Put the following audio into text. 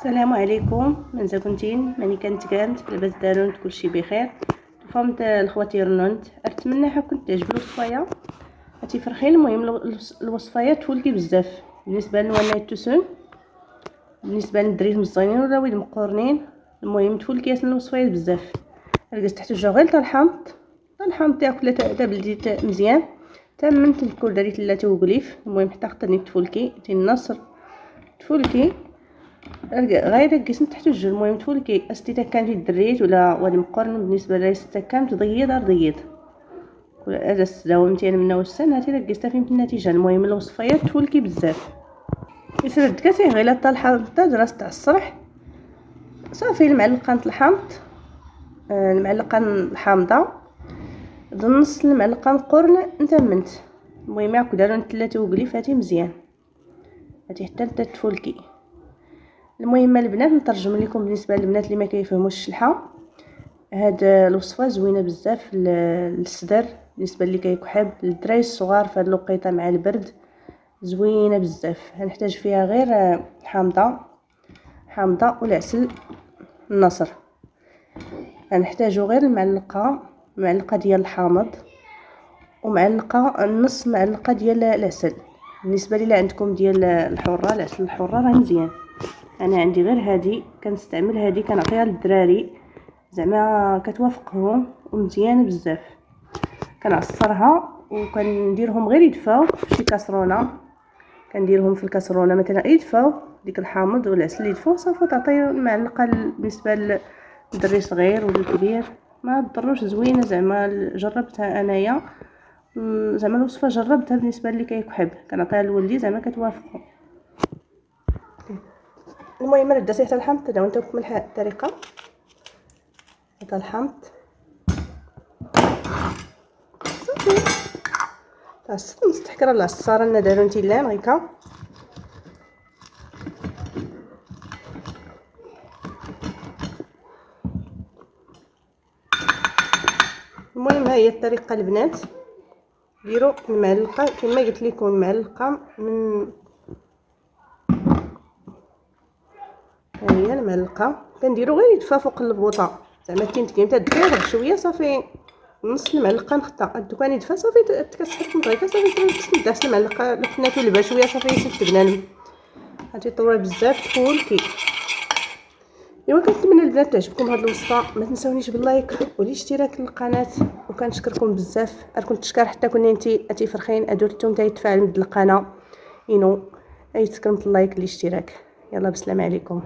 السلام عليكم. منزا كنتين ماني كانت لاباس دارون كلشي بخير. فهمت الخواتي رنونت اتمنى حكون تعجبو الوصفايه هاتي فرخين. المهم الوصفايه تولكي بزاف بالنسبه لنا التوسون، بالنسبه للدريهم الصغيرين ولا وليد مقورنين. المهم تولكي اصلا الوصفايه بزاف. رجعت تحت غير طالحامض تاكل تا بلديت مزيان تمن تنكر داريت لا توغليف. المهم حتى خطرني تفولكي النصر تفولكي غير قسم تحت الجر. المهم تفولكي استيتا كان في الدريت ولا ولي مقارن بالنسبه لستا كان تضيض ارضيض ولا هذا داومتي انا من وسن هاتي لقيتها فهمت النتيجه. المهم الوصفيات تفولكي بزاف يسرد كاسي غير طالحه درس تاع الصرح صافي. المعلقه الحامض المعلقه الحامضه نص المعلقه القرن نتمنت. المهم ياكل دارون 3 وقليفاتي مزيان هاتي حتى تفولكي. المهم البنات نترجم لكم بالنسبه للبنات اللي ما كيفهموش الشلحه. هاد الوصفه زوينه بزاف للصدر بالنسبه اللي كيكحب للدراي الصغار في هاد الوقيته مع البرد زوينه بزاف. هنحتاج فيها غير حامضه والعسل النصر. هنحتاجو غير معلقه ديال الحامض ومعلقه نص معلقه ديال العسل. بالنسبه لي عندكم ديال الحره العسل الحره راه مزيان. انا عندي غير هادي كنستعمل هادي كنعطيها للدراري زعما كتوافقهم ومزيانه بزاف. كنعصرها وكنديرهم غير يدفاو في شي كاسرونه. كنديرهم في الكاسرونه مثلا يدفاو ديك الحامض والعسل يدفاو صافي تعطي المعلقه. بالنسبه للدري صغير ولا كبير ما تضروش زوينه زعما جربتها انايا زعما الوصفه جربتها بالنسبه اللي كيكحب كنعطيها لولدي زعما كتوافقو. المهم انا درت حتى الحامض داونت لكم الطريقه هذا الحامض صافي تعصر نستحكر العصاره لنا دارون تيلان هكا. المهم ها هي الطريقه البنات ديروا المعلقه كما قلت لكم المعلقه من هي المعلقه كنديروا غير يدفى فوق البوطه زعما كاين تدير شويه صافي نص المعلقه نخطا الدكان يدفى صافي تكسحك مغريكا صافي تسد المعلقه كنا تولبها شويه صافي يسد بنان هاتي طوال بزاف تفولكي. ايوا كنتمنى البنات تعجبكم هذه الوصفه. ما تنسونيش باللايك والاشتراك للقناه وكنشكركم بزاف. كنت تشكر حتى كون انتي اتي فرخين ادرتم تيتفاعل مد القناه اي تكرمت اللايك الاشتراك. يلا بسلام عليكم.